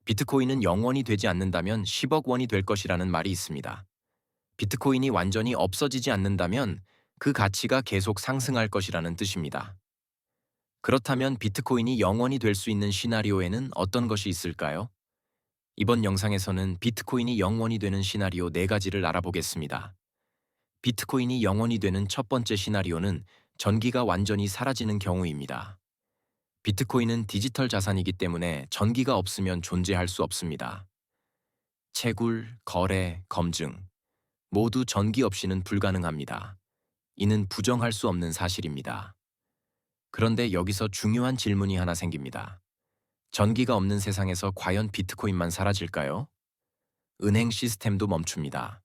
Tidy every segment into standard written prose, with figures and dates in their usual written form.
비트코인은 영원히 되지 않는다면 10억 원이 될 것이라는 말이 있습니다. 비트코인이 완전히 없어지지 않는다면 그 가치가 계속 상승할 것이라는 뜻입니다. 그렇다면 비트코인이 영원히 될 수 있는 시나리오에는 어떤 것이 있을까요? 이번 영상에서는 비트코인이 영원히 되는 시나리오 4가지를 알아보겠습니다. 비트코인이 영원히 되는 첫 번째 시나리오는 전기가 완전히 사라지는 경우입니다. 비트코인은 디지털 자산이기 때문에 전기가 없으면 존재할 수 없습니다. 채굴, 거래, 검증 모두 전기 없이는 불가능합니다. 이는 부정할 수 없는 사실입니다. 그런데 여기서 중요한 질문이 하나 생깁니다. 전기가 없는 세상에서 과연 비트코인만 사라질까요? 은행 시스템도 멈춥니다.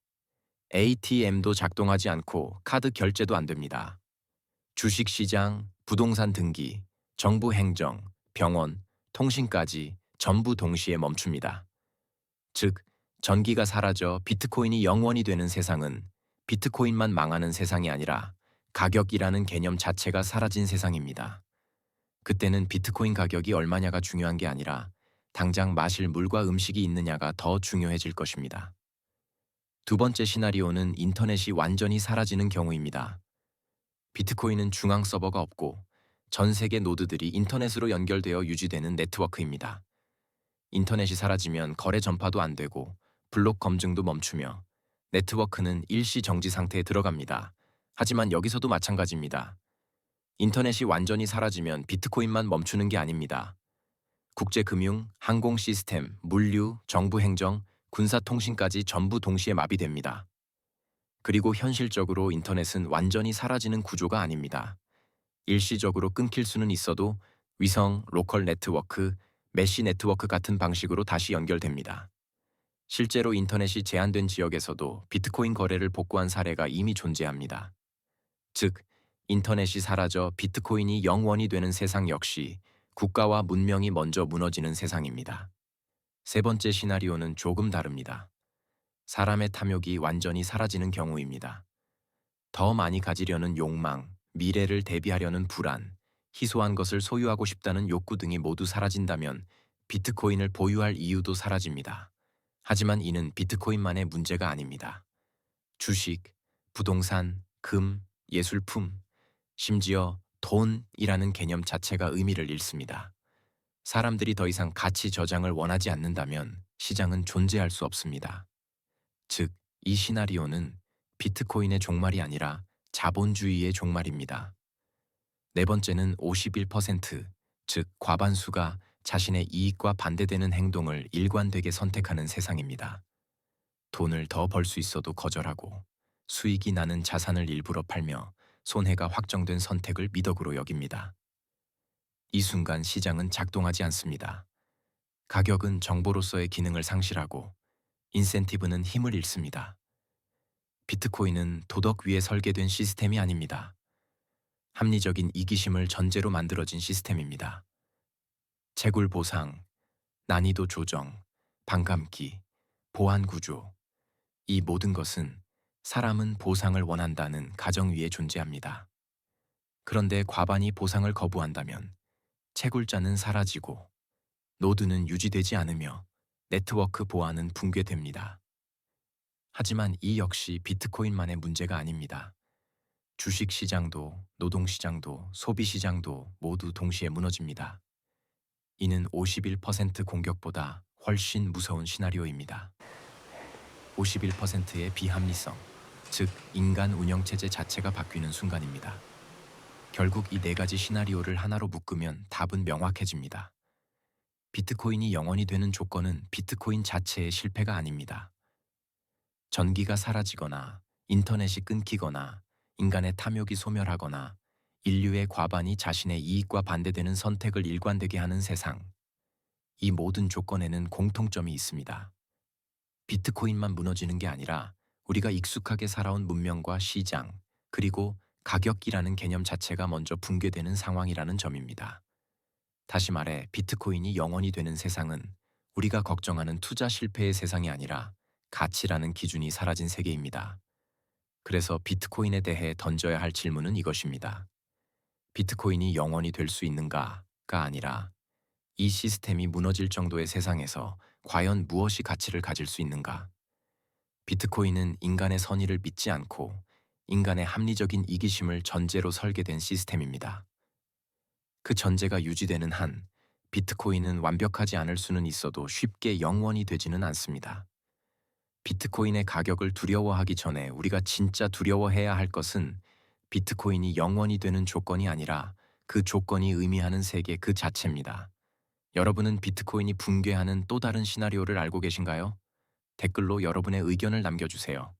ATM도 작동하지 않고 카드 결제도 안 됩니다. 주식시장, 부동산 등기, 정부 행정, 병원, 통신까지 전부 동시에 멈춥니다. 즉, 전기가 사라져 비트코인이 영원히 되는 세상은 비트코인만 망하는 세상이 아니라 가격이라는 개념 자체가 사라진 세상입니다. 그때는 비트코인 가격이 얼마냐가 중요한 게 아니라 당장 마실 물과 음식이 있느냐가 더 중요해질 것입니다. 두 번째 시나리오는 인터넷이 완전히 사라지는 경우입니다. 비트코인은 중앙 서버가 없고 전 세계 노드들이 인터넷으로 연결되어 유지되는 네트워크입니다. 인터넷이 사라지면 거래 전파도 안 되고 블록 검증도 멈추며 네트워크는 일시 정지 상태에 들어갑니다. 하지만 여기서도 마찬가지입니다. 인터넷이 완전히 사라지면 비트코인만 멈추는 게 아닙니다. 국제금융, 항공 시스템, 물류, 정부 행정, 군사통신까지 전부 동시에 마비됩니다. 그리고 현실적으로 인터넷은 완전히 사라지는 구조가 아닙니다. 일시적으로 끊길 수는 있어도 위성, 로컬 네트워크, 메시 네트워크 같은 방식으로 다시 연결됩니다. 실제로 인터넷이 제한된 지역에서도 비트코인 거래를 복구한 사례가 이미 존재합니다. 즉, 인터넷이 사라져 비트코인이 영원히 되는 세상 역시 국가와 문명이 먼저 무너지는 세상입니다. 세 번째 시나리오는 조금 다릅니다. 사람의 탐욕이 완전히 사라지는 경우입니다. 더 많이 가지려는 욕망, 미래를 대비하려는 불안, 희소한 것을 소유하고 싶다는 욕구 등이 모두 사라진다면 비트코인을 보유할 이유도 사라집니다. 하지만 이는 비트코인만의 문제가 아닙니다. 주식, 부동산, 금, 예술품, 심지어 돈이라는 개념 자체가 의미를 잃습니다. 사람들이 더 이상 가치 저장을 원하지 않는다면 시장은 존재할 수 없습니다. 즉, 이 시나리오는 비트코인의 종말이 아니라 자본주의의 종말입니다. 네 번째는 51%, 즉 과반수가 자신의 이익과 반대되는 행동을 일관되게 선택하는 세상입니다. 돈을 더 벌 수 있어도 거절하고 수익이 나는 자산을 일부러 팔며 손해가 확정된 선택을 미덕으로 여깁니다. 이 순간 시장은 작동하지 않습니다. 가격은 정보로서의 기능을 상실하고 인센티브는 힘을 잃습니다. 비트코인은 도덕 위에 설계된 시스템이 아닙니다. 합리적인 이기심을 전제로 만들어진 시스템입니다. 채굴 보상, 난이도 조정, 반감기, 보안 구조, 이 모든 것은 사람은 보상을 원한다는 가정 위에 존재합니다. 그런데 과반이 보상을 거부한다면 채굴자는 사라지고 노드는 유지되지 않으며 네트워크 보안은 붕괴됩니다. 하지만 이 역시 비트코인만의 문제가 아닙니다. 주식시장도, 노동시장도, 소비시장도 모두 동시에 무너집니다. 이는 51% 공격보다 훨씬 무서운 시나리오입니다. 51%의 비합리성, 즉 인간 운영체제 자체가 바뀌는 순간입니다. 결국 이 4가지 시나리오를 하나로 묶으면 답은 명확해집니다. 비트코인이 영원히 되는 조건은 비트코인 자체의 실패가 아닙니다. 전기가 사라지거나 인터넷이 끊기거나 인간의 탐욕이 소멸하거나 인류의 과반이 자신의 이익과 반대되는 선택을 일관되게 하는 세상. 이 모든 조건에는 공통점이 있습니다. 비트코인만 무너지는 게 아니라 우리가 익숙하게 살아온 문명과 시장, 그리고 가격이라는 개념 자체가 먼저 붕괴되는 상황이라는 점입니다. 다시 말해 비트코인이 영원히 되는 세상은 우리가 걱정하는 투자 실패의 세상이 아니라 가치라는 기준이 사라진 세계입니다. 그래서 비트코인에 대해 던져야 할 질문은 이것입니다. 비트코인이 영원히 될 수 있는가가 아니라 이 시스템이 무너질 정도의 세상에서 과연 무엇이 가치를 가질 수 있는가? 비트코인은 인간의 선의를 믿지 않고 인간의 합리적인 이기심을 전제로 설계된 시스템입니다. 그 전제가 유지되는 한 비트코인은 완벽하지 않을 수는 있어도 쉽게 영원이 되지는 않습니다. 비트코인의 가격을 두려워하기 전에 우리가 진짜 두려워해야 할 것은 비트코인이 영원이 되는 조건이 아니라 그 조건이 의미하는 세계 그 자체입니다. 여러분은 비트코인이 붕괴하는 또 다른 시나리오를 알고 계신가요? 댓글로 여러분의 의견을 남겨주세요.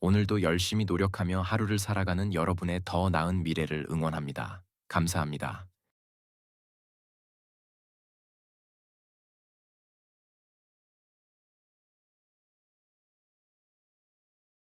오늘도 열심히 노력하며 하루를 살아가는 여러분의 더 나은 미래를 응원합니다. 감사합니다.